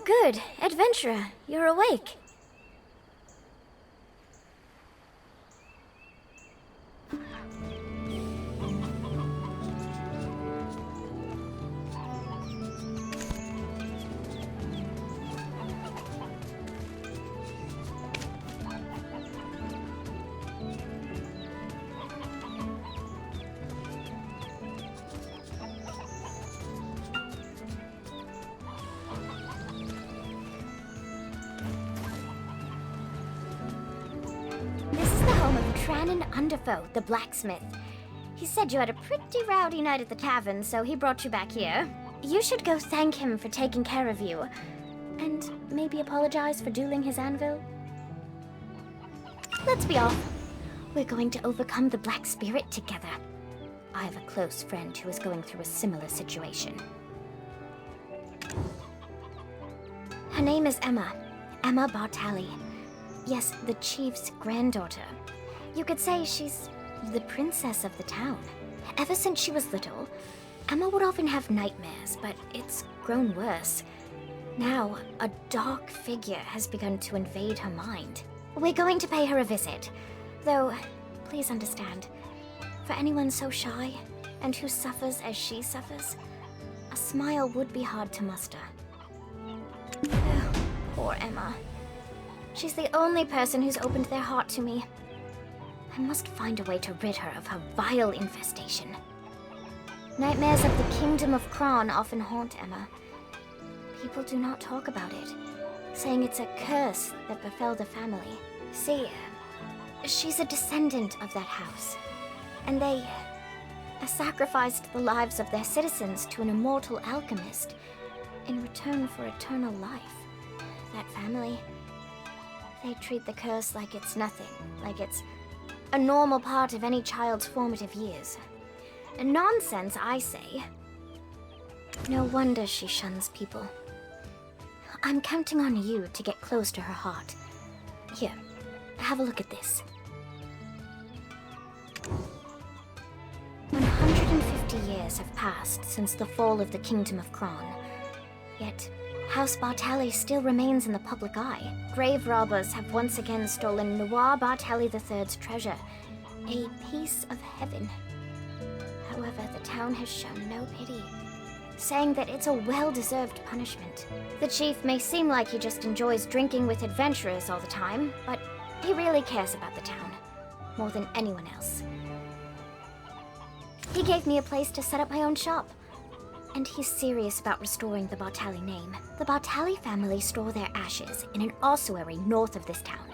good. Adventurer, you're awake. This is the home of Trannon Underfoe, the blacksmith. He said you had a pretty rowdy night at the tavern, so he brought you back here. You should go thank him for taking care of you. And maybe apologize for dueling his anvil. Let's be off. We're going to overcome the Black Spirit together. I have a close friend who is going through a similar situation. Her name is Emma. Emma Bartali. Yes, the chief's granddaughter. You could say she's the princess of the town. Ever since she was little, Emma would often have nightmares, but it's grown worse. Now, a dark figure has begun to invade her mind. We're going to pay her a visit. Though, please understand, for anyone so shy, and who suffers as she suffers, a smile would be hard to muster. Oh, poor Emma. She's the only person who's opened their heart to me. I must find a way to rid her of her vile infestation. Nightmares of the Kingdom of Kron often haunt Emma. People do not talk about it, saying it's a curse that befell the family. See, she's a descendant of that house, and they sacrificed the lives of their citizens to an immortal alchemist in return for eternal life. That family, they treat the curse like it's nothing, like it's a normal part of any child's formative years. Nonsense, I say. No wonder she shuns people. I'm counting on you to get close to her heart. Here, have a look at this. 150 years have passed since the fall of the Kingdom of Kron. Yet, House Bartali still remains in the public eye. Grave robbers have once again stolen Noir Bartali III's treasure, a piece of heaven. However, the town has shown no pity, saying that it's a well-deserved punishment. The chief may seem like he just enjoys drinking with adventurers all the time, but he really cares about the town, more than anyone else. He gave me a place to set up my own shop, and he's serious about restoring the Bartali name. The Bartali family store their ashes in an ossuary north of this town.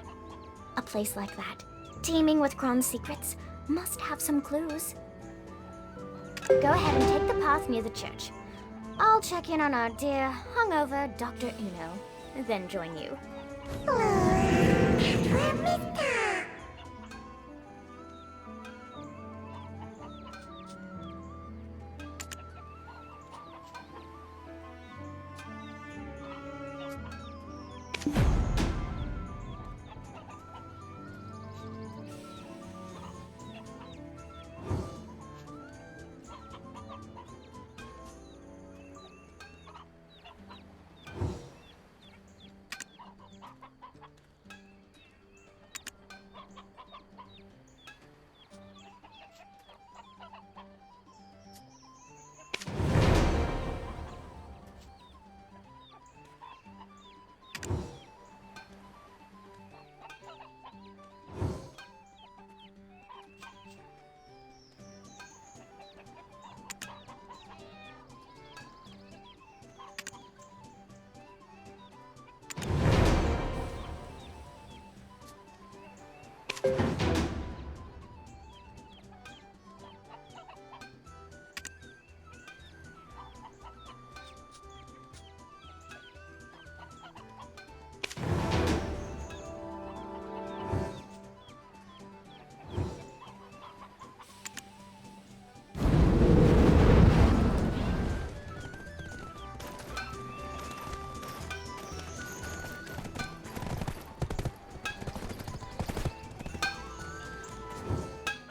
A place like that, teeming with Kron's secrets, must have some clues. Go ahead and take the path near the church. I'll check in on our dear, hungover Dr. Uno, then join you.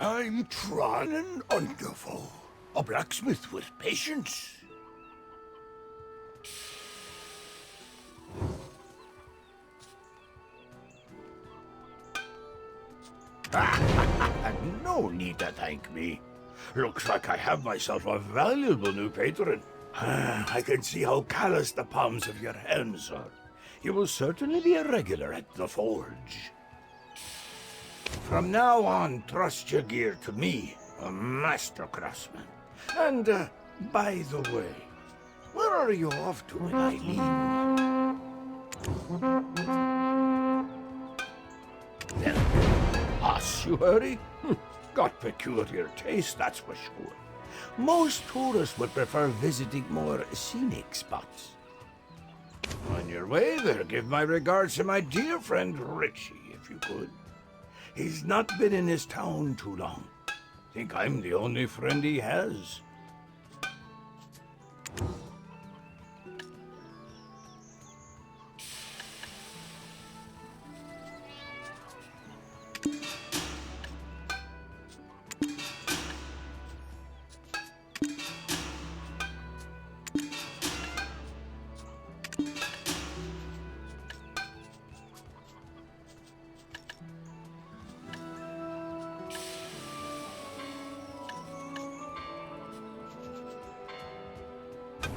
I'm Trannon Underfoe, a blacksmith with patience. No need to thank me. Looks like I have myself a valuable new patron. I can see how callous the palms of your hands are. You will certainly be a regular at the forge. From now on, trust your gear to me, a master craftsman. And, by the way, where are you off to when I leave? Then, us you hurry? Got peculiar taste, that's for sure. Most tourists would prefer visiting more scenic spots. On your way there, give my regards to my dear friend Richie, if you could. He's not been in his town too long. Think I'm the only friend he has.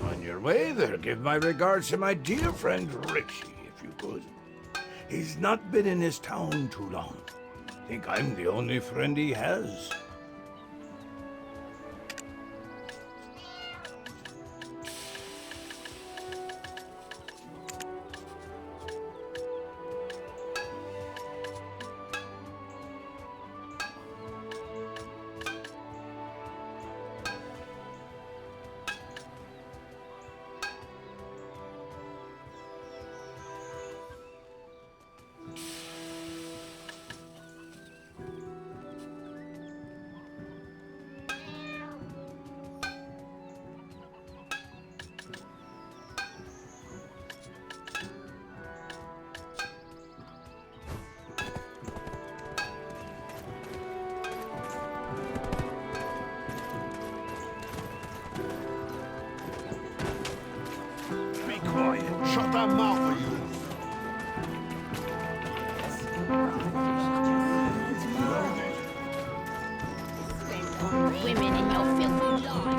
On your way there, give my regards to my dear friend Richie, if you could. He's not been in his town too long. Think I'm the only friend he has. Quiet. Shut that mouth of yours. Women in your filthy life.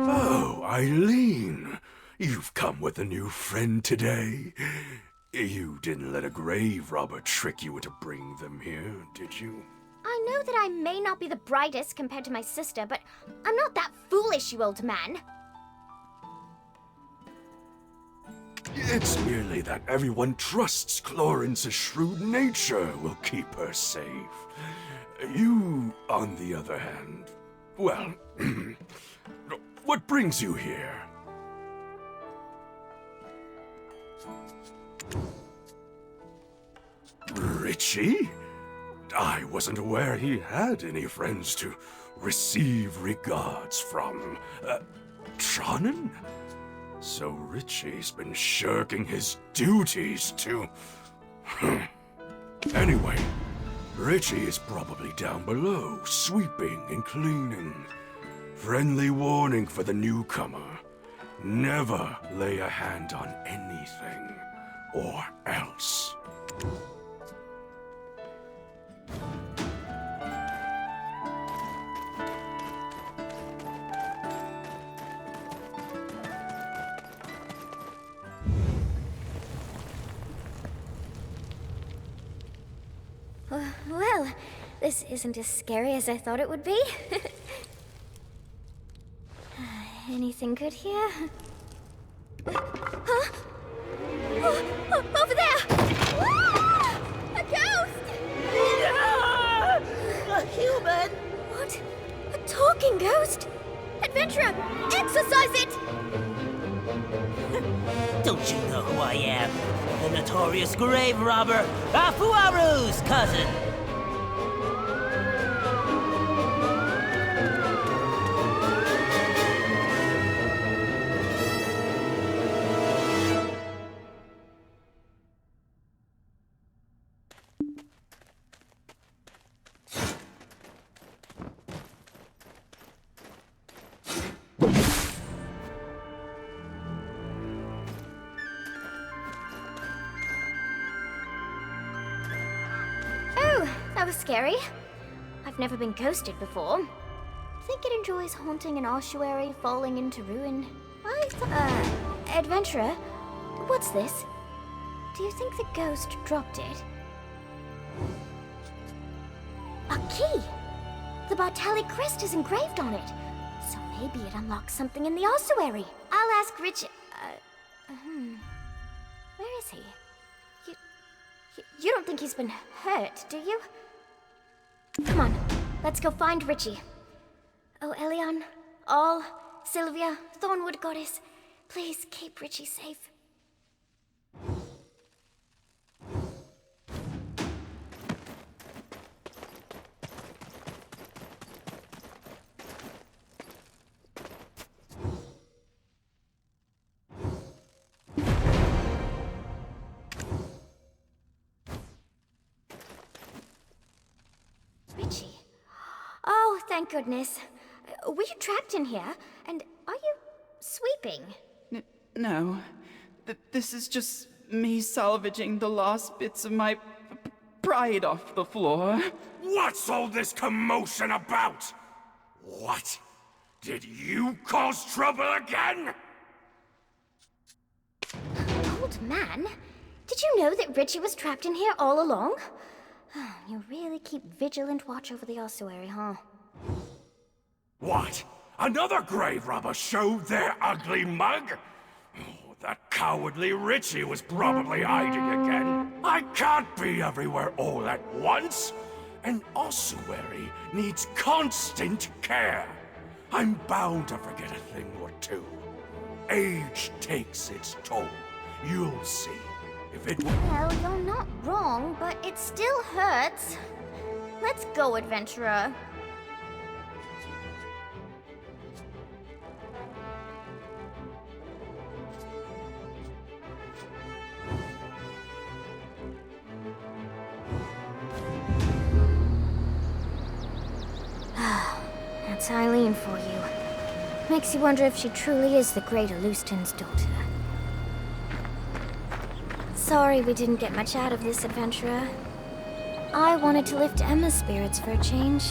Oh, Eileen, you've come with a new friend today. You didn't let a grave robber trick you into bringing them here, did you? I know that I may not be the brightest compared to my sister, but I'm not that foolish, you old man. It's merely that everyone trusts Clorince's shrewd nature will keep her safe. You, on the other hand, well, what brings you here? Richie? I wasn't aware he had any friends to receive regards from. Tronin? So Richie's been shirking his duties to... Anyway, Richie is probably down below, sweeping and cleaning. Friendly warning for the newcomer. Never lay a hand on anything, or else. Well, this isn't as scary as I thought it would be. Anything good here? Huh? Oh, over there! Ah! A ghost! A human! What? A talking ghost? Adventurer, exorcise it! Don't you know who I am? The notorious grave robber, Afuaru's cousin! That was scary. I've never been ghosted before. Think it enjoys haunting an ossuary falling into ruin? Adventurer, what's this? Do you think the ghost dropped it? A key! The Bartali crest is engraved on it. So maybe it unlocks something in the ossuary. I'll ask Richard. Where is he? You don't think he's been hurt, do you? Come on, let's go find Richie. Oh, Elion, All, Sylvia, Thornwood Goddess, please keep Richie safe. Richie. Oh, thank goodness. Were you trapped in here? And are you sweeping? No. This is just me salvaging the last bits of my pride off the floor. What's all this commotion about? What? Did you cause trouble again? Old man? Did you know that Richie was trapped in here all along? You really keep vigilant watch over the ossuary, huh? What? Another grave robber showed their ugly mug? Oh, that cowardly Richie was probably hiding again. I can't be everywhere all at once. An ossuary needs constant care. I'm bound to forget a thing or two. Age takes its toll. You'll see. If it Well, you're not wrong, but it still hurts. Let's go, adventurer. That's Eileen for you. Makes you wonder if she truly is the great Alustin's daughter. Sorry we didn't get much out of this, adventurer. I wanted to lift Emma's spirits for a change.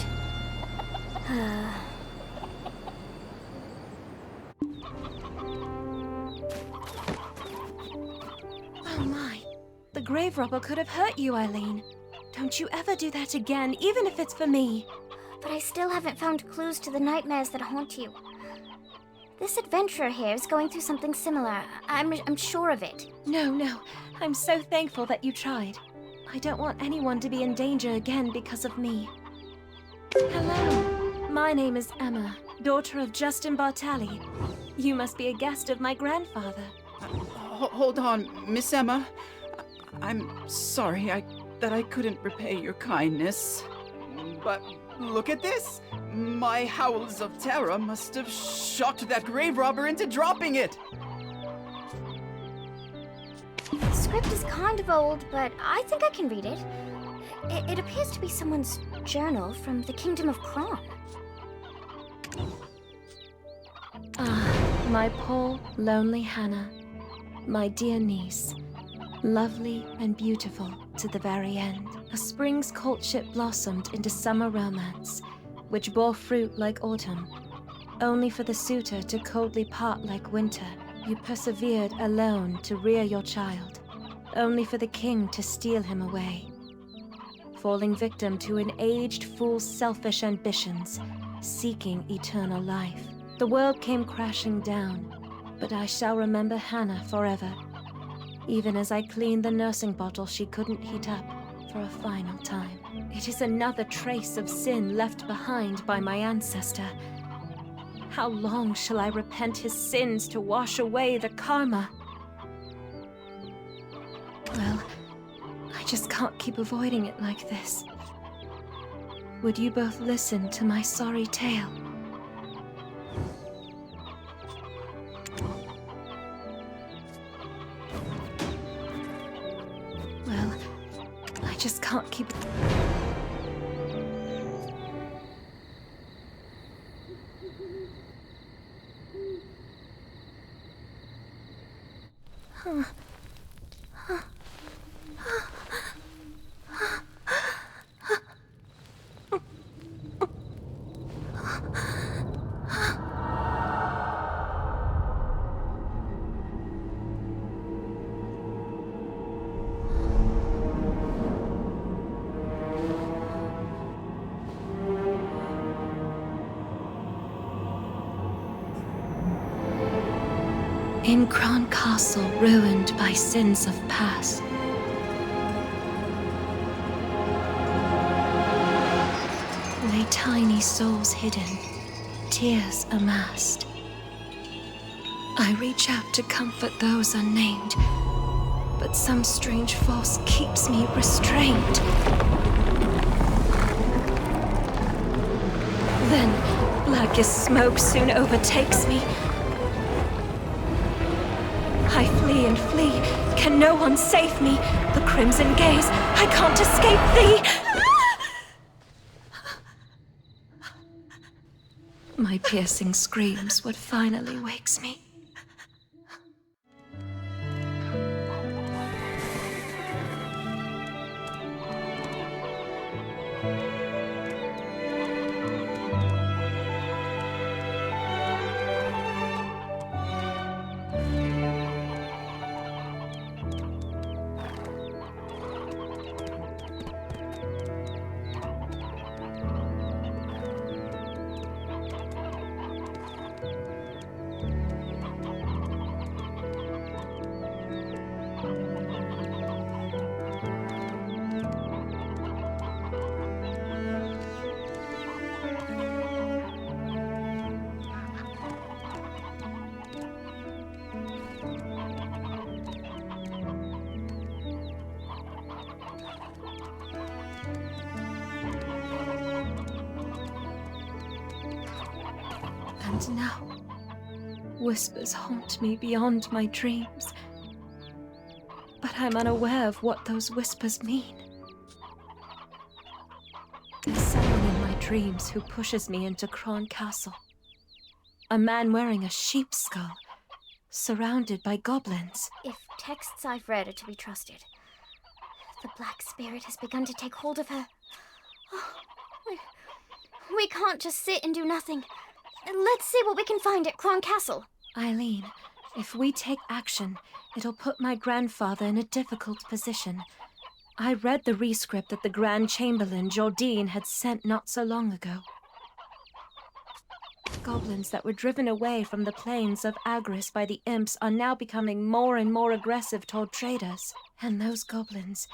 Oh my. The grave robber could have hurt you, Eileen. Don't you ever do that again, even if it's for me. But I still haven't found clues to the nightmares that haunt you. This adventurer here is going through something similar. I'm sure of it. No. I'm so thankful that you tried. I don't want anyone to be in danger again because of me. Hello. My name is Emma, daughter of Justin Bartali. You must be a guest of my grandfather. Hold on, Miss Emma. I'm sorry that I couldn't repay your kindness. But look at this! My howls of terror must have shocked that grave robber into dropping it! The script is kind of old, but I think I can read it. It appears to be someone's journal from the Kingdom of Kron. Ah, my poor, lonely Hannah. My dear niece. Lovely and beautiful to the very end. A spring's courtship blossomed into summer romance, which bore fruit like autumn. Only for the suitor to coldly part like winter, you persevered alone to rear your child. Only for the king to steal him away. Falling victim to an aged fool's selfish ambitions, seeking eternal life. The world came crashing down, but I shall remember Hannah forever. Even as I cleaned the nursing bottle she couldn't heat up for a final time. It is another trace of sin left behind by my ancestor. How long shall I repent his sins to wash away the karma? Well, I just can't keep avoiding it like this. Would you both listen to my sorry tale? Well, I just can't keep... In Kron Castle, ruined by sins of past, lay tiny souls hidden, tears amassed. I reach out to comfort those unnamed, but some strange force keeps me restrained. Then, black as smoke soon overtakes me. I flee and flee. Can no one save me? The crimson gaze, I can't escape thee! My piercing screams what finally wakes me. And now, whispers haunt me beyond my dreams. But I'm unaware of what those whispers mean. There's someone in my dreams who pushes me into Kron Castle. A man wearing a sheep's skull, surrounded by goblins. If texts I've read are to be trusted, the Black Spirit has begun to take hold of her. Oh, we can't just sit and do nothing. Let's see what we can find at Kron Castle. Eileen, if we take action, it'll put my grandfather in a difficult position. I read the rescript that the Grand Chamberlain, Jordine, had sent not so long ago. Goblins that were driven away from the plains of Agris by the imps are now becoming more and more aggressive toward traders. And those goblins,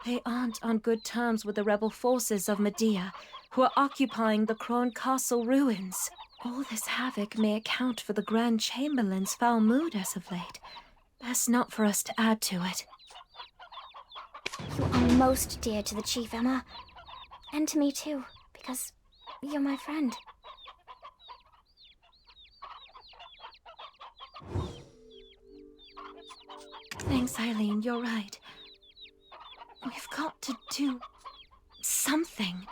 they aren't on good terms with the rebel forces of Medea, who are occupying the Kron Castle ruins. All this havoc may account for the Grand Chamberlain's foul mood as of late. Best not for us to add to it. You are most dear to the Chief, Emma. And to me too, because you're my friend. Thanks, Eileen, you're right. We've got to do something.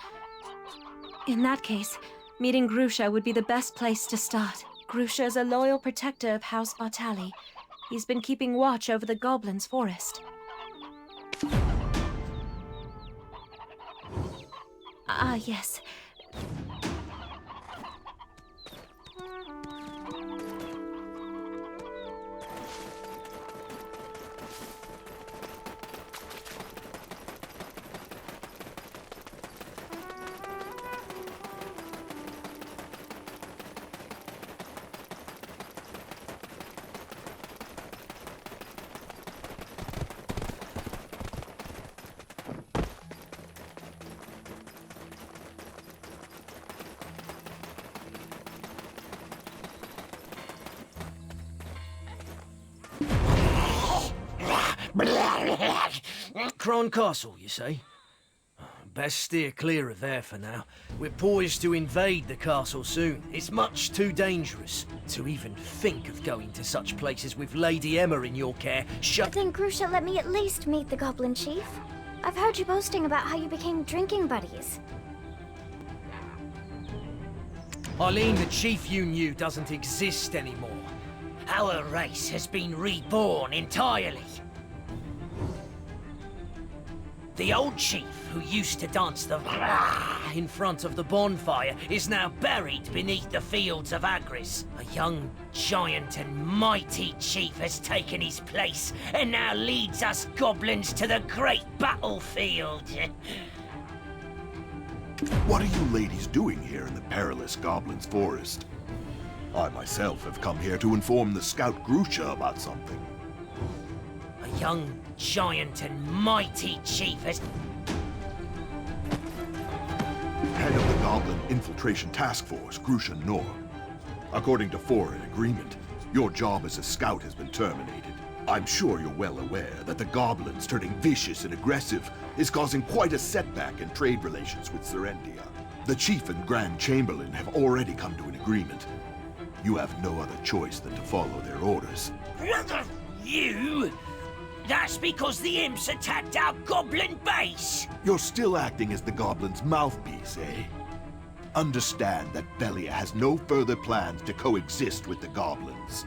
In that case, meeting Grusha would be the best place to start. Grusha is a loyal protector of House Bartali. He's been keeping watch over the Goblins' forest. Ah, yes. Kron Castle, you say? Best steer clear of there for now. We're poised to invade the castle soon. It's much too dangerous to even think of going to such places with Lady Emma in your care. Then Grusha, let me at least meet the Goblin Chief. I've heard you boasting about how you became drinking buddies. Eileen, the chief you knew doesn't exist anymore. Our race has been reborn entirely. The old chief who used to dance the In front of the bonfire is now buried beneath the fields of Agris. A young, giant and mighty chief has taken his place and now leads us goblins to the great battlefield. What are you ladies doing here in the perilous Goblin's forest? I myself have come here to inform the scout Grusha about something. A young, giant and mighty chief has... Head of the Goblin Infiltration Task Force, Grusha Nor. According to foreign agreement, your job as a scout has been terminated. I'm sure you're well aware that the goblins turning vicious and aggressive is causing quite a setback in trade relations with Serendia. The Chief and Grand Chamberlain have already come to an agreement. You have no other choice than to follow their orders. You? That's because the imps attacked our goblin base! You're still acting as the goblins' mouthpiece, eh? Understand that Velia has no further plans to coexist with the goblins.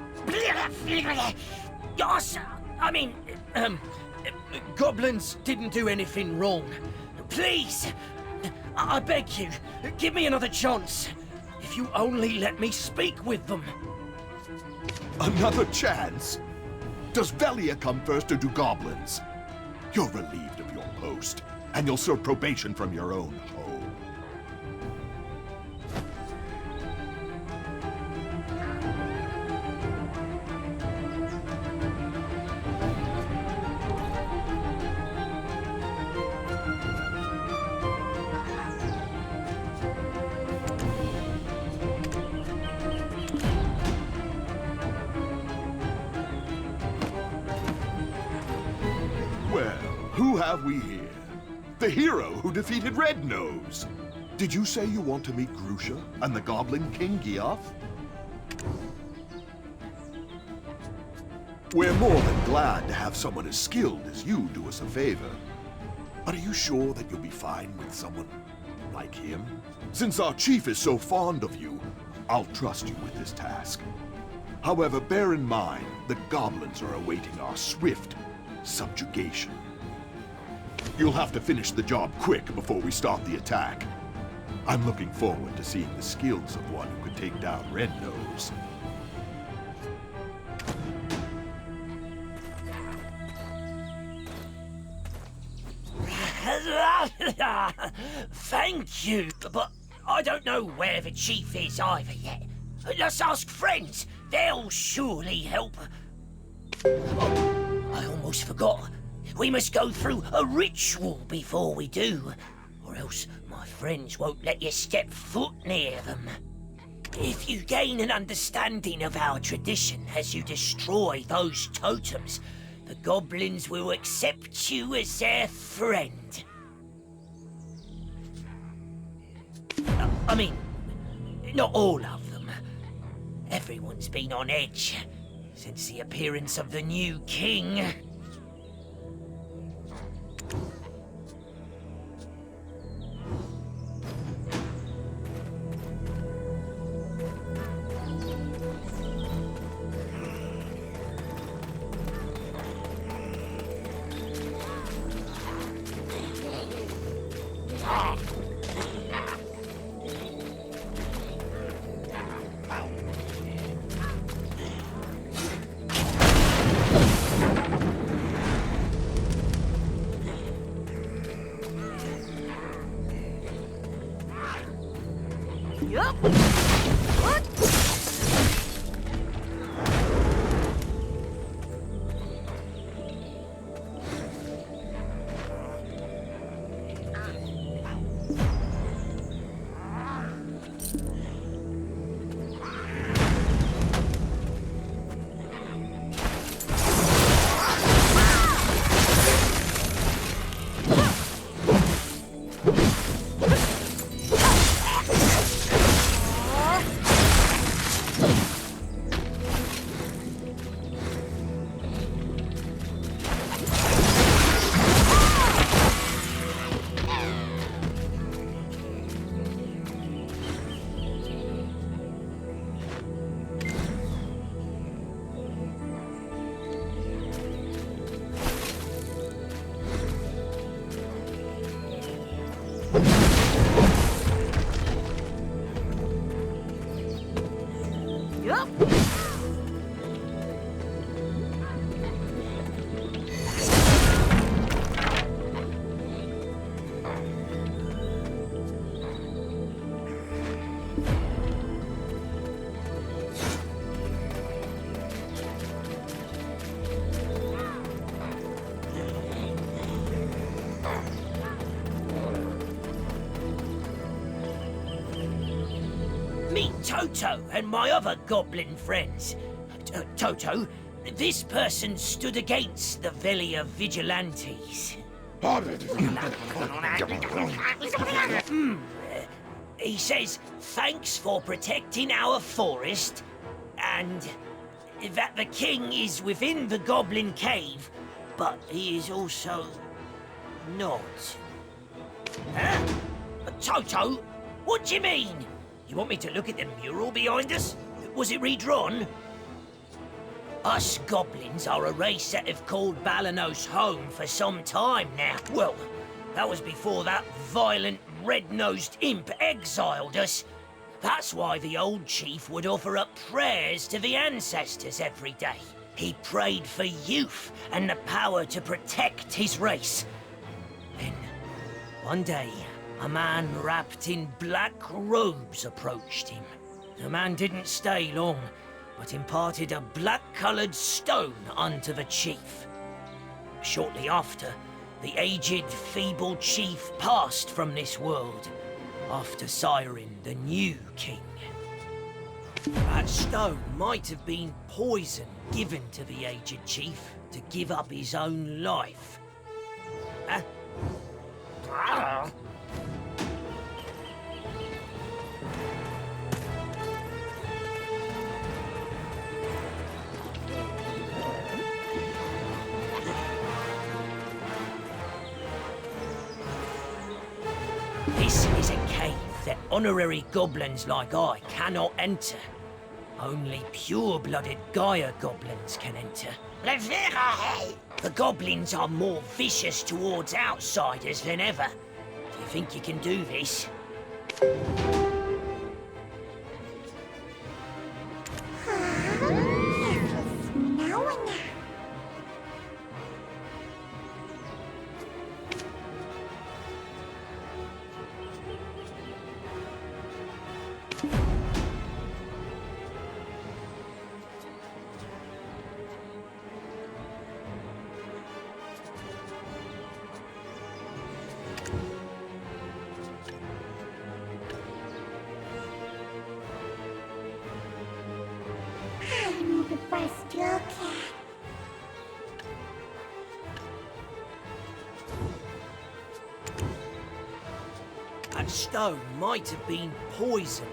Yes, I mean, Goblins didn't do anything wrong. please! I beg you, give me another chance. If you only let me speak with them. Another chance? Does Velia come first or do goblins? You're relieved of your post, and you'll serve probation from your own home. Well, who have we here? The hero who defeated Red Nose! Did you say you want to meet Grusha and the Goblin King Giath? We're more than glad to have someone as skilled as you do us a favor. But are you sure that you'll be fine with someone like him? Since our chief is so fond of you, I'll trust you with this task. However, bear in mind, the goblins are awaiting our swift subjugation. You'll have to finish the job quick before we start the attack. I'm looking forward to seeing the skills of one who could take down Red Nose. Thank you, but I don't know where the chief is either yet. Let's ask friends. They'll surely help. Oh, I almost forgot. We must go through a ritual before we do, or else my friends won't let you step foot near them. If you gain an understanding of our tradition as you destroy those totems, the goblins will accept you as their friend. I mean, not all of them. Everyone's been on edge since the appearance of the new king. Toto and my other goblin friends. Toto, this person stood against the Velia vigilantes. He says thanks for protecting our forest, and that the king is within the goblin cave, but he is also not. Huh? Toto, what do you mean? You want me to look at the mural behind us? Was it redrawn? Us goblins are a race that have called Balanos home for some time now. Well, that was before that violent, red-nosed imp exiled us. That's why the old chief would offer up prayers to the ancestors every day. He prayed for youth and the power to protect his race. Then, one day, a man wrapped in black robes approached him. The man didn't stay long, but imparted a black-coloured stone unto the chief. Shortly after, the aged, feeble chief passed from this world, after siring the new king. That stone might have been poison given to the aged chief to give up his own life. This is a cave that honorary goblins like I cannot enter. Only pure-blooded Gaia goblins can enter. The goblins are more vicious towards outsiders than ever. Do you think you can do this? That stone might have been poisoned.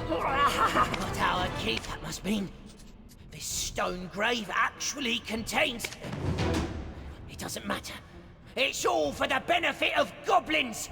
What our keep that must mean. This stone grave actually contains... It doesn't matter. It's all for the benefit of goblins!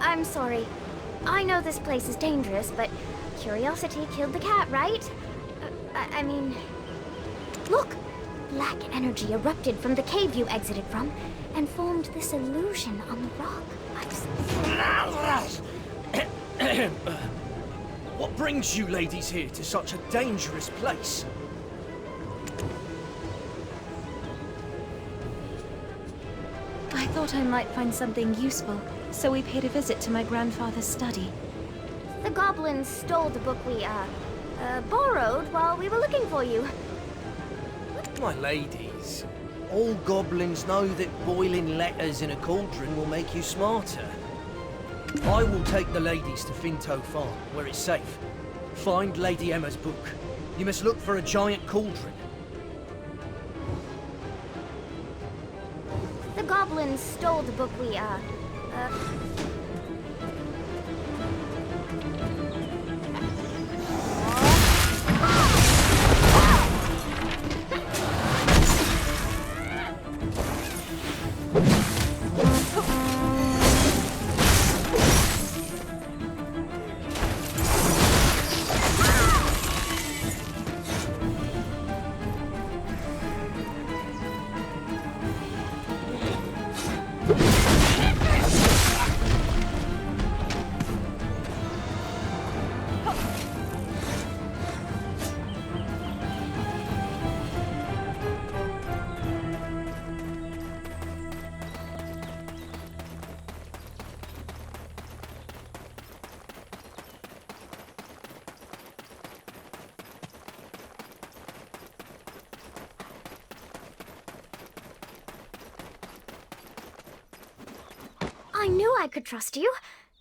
I'm sorry. I know this place is dangerous, but curiosity killed the cat, right? I mean... Look! Black energy erupted from the cave you exited from, and formed this illusion on the rock. What brings you ladies here to such a dangerous place? I thought I might find something useful, so we paid a visit to my grandfather's study. The goblins stole the book we, borrowed while we were looking for you. My ladies, all goblins know that boiling letters in a cauldron will make you smarter. I will take the ladies to Finto Farm, where it's safe. Find Lady Emma's book. You must look for a giant cauldron. The goblins stole the book we, I knew I could trust you.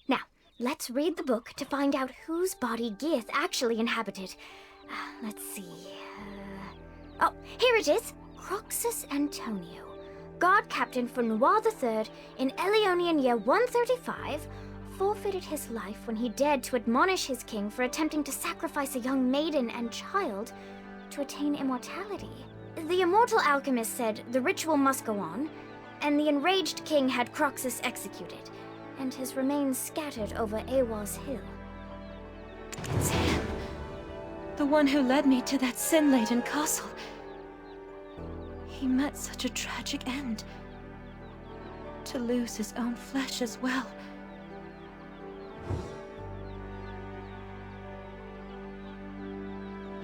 Now, Let's read the book to find out whose body Geath actually inhabited. Let's see. Oh, here it is. Croxus Antonio, guard captain for Noir III in Elionian year 135, forfeited his life when he dared to admonish his king for attempting to sacrifice a young maiden and child to attain immortality. The immortal alchemist said the ritual must go on, and the enraged king had Croxus executed, and his remains scattered over Awar's hill. It's him. The one who led me to that sin-laden castle. He met such a tragic end. To lose his own flesh as well.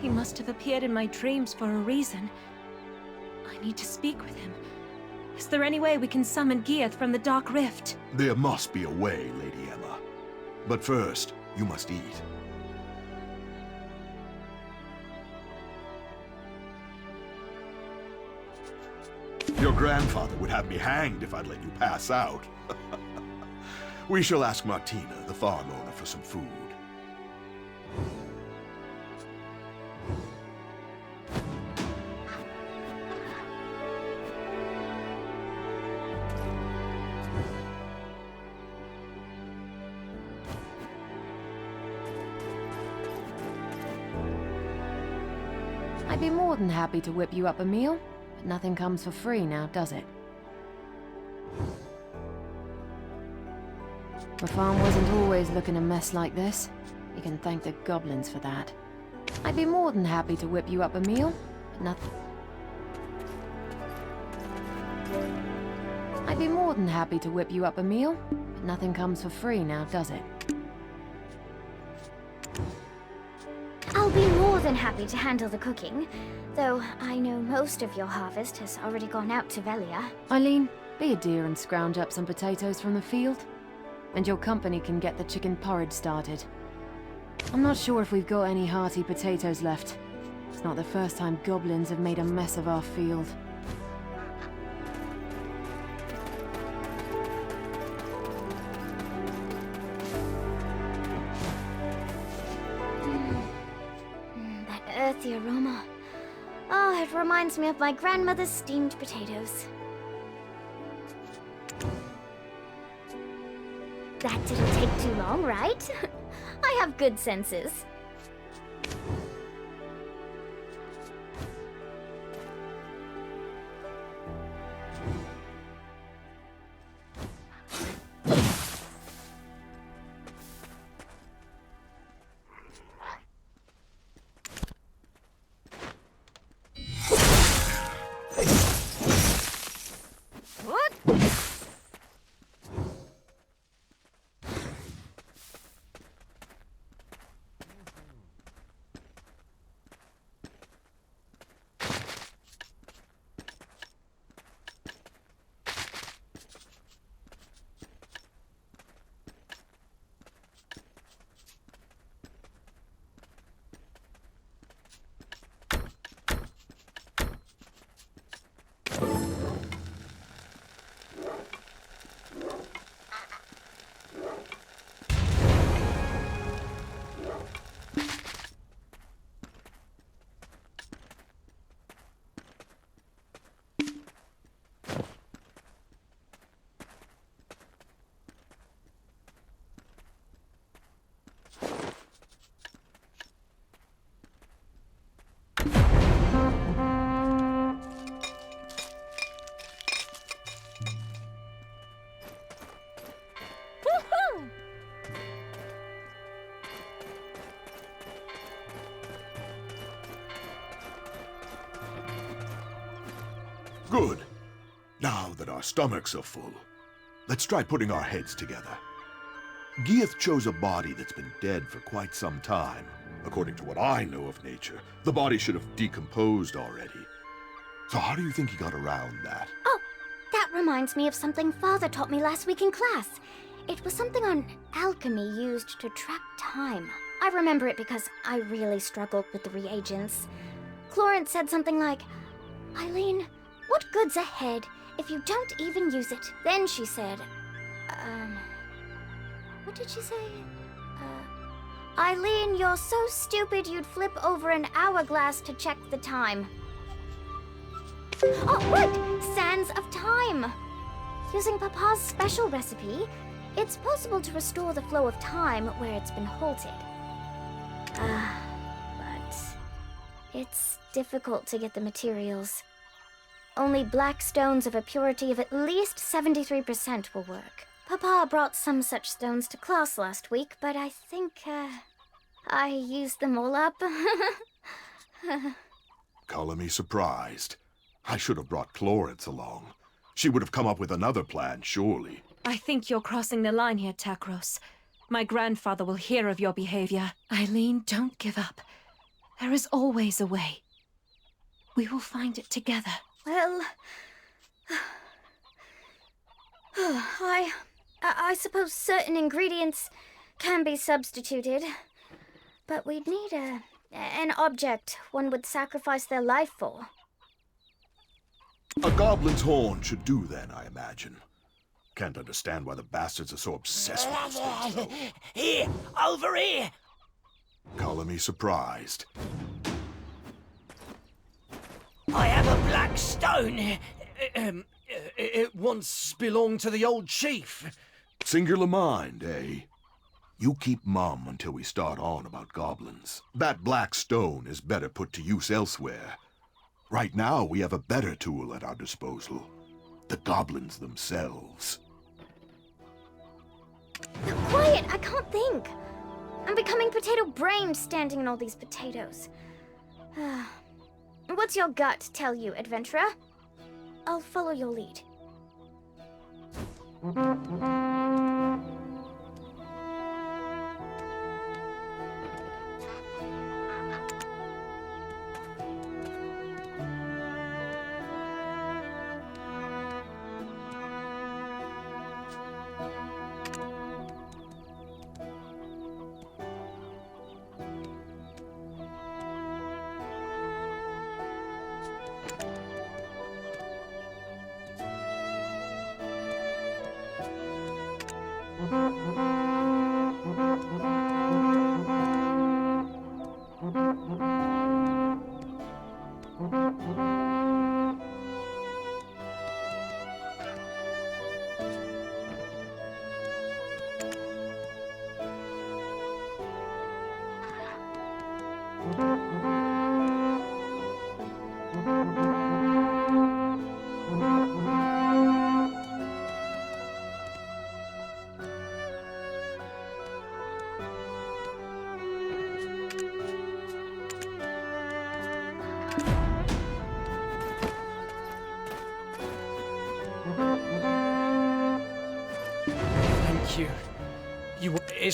He must have appeared in my dreams for a reason. I need to speak with him. Is there any way we can summon Geath from the Dark Rift? There must be a way, Lady Emma. But first, you must eat. Your grandfather would have me hanged if I'd let you pass out. We shall ask Martina, the farm owner, for some food. I'd be more than happy to whip you up a meal, but nothing comes for free now, does it? The farm wasn't always looking a mess like this. You can thank the goblins for that. I'd be more than happy to whip you up a meal, but nothing... I'd be more than happy to whip you up a meal, but nothing comes for free now, does it? I'll be more than happy to handle the cooking, though I know most of your harvest has already gone out to Velia. Eileen, be a dear and scrounge up some potatoes from the field. And your company can get the chicken porridge started. I'm not sure if we've got any hearty potatoes left. It's not the first time goblins have made a mess of our field. That earthy aroma. Oh, it reminds me of my grandmother's steamed potatoes. That didn't take too long, right? I have good senses. Good. Now that our stomachs are full, let's try putting our heads together. Geath chose a body that's been dead for quite some time. According to what I know of nature, the body should have decomposed already. So how do you think he got around that? Oh, that reminds me of something Father taught me last week in class. It was something on alchemy used to track time. I remember it because I really struggled with the reagents. Clorence said something like, "Eileen, what good's ahead if you don't even use it?" Then she said, What did she say? Eileen, you're so stupid you'd flip over an hourglass to check the time. Oh, right! Sands of Time! Using Papa's special recipe, it's possible to restore the flow of time where it's been halted. But it's difficult to get the materials. Only black stones of a purity of at least 73% will work. Papa brought some such stones to class last week, but I think, I used them all up. Color me surprised. I should have brought Clarence along. She would have come up with another plan, surely. I think you're crossing the line here, Takros. My grandfather will hear of your behavior. Eileen, don't give up. There is always a way. We will find it together. Well, I suppose certain ingredients can be substituted, but we'd need an object one would sacrifice their life for. A goblin's horn should do then, I imagine. Can't understand why the bastards are so obsessed with this thing, though. Here! Over here! Color me surprised. I have a black stone. It once belonged to the old chief. Singular mind, eh? You keep mum until we start on about goblins. That black stone is better put to use elsewhere. Right now, we have a better tool at our disposal. The goblins themselves. Quiet! I can't think! I'm becoming potato-brained standing in all these potatoes. What's your gut tell you, adventurer? I'll follow your lead. Thank you. You... It's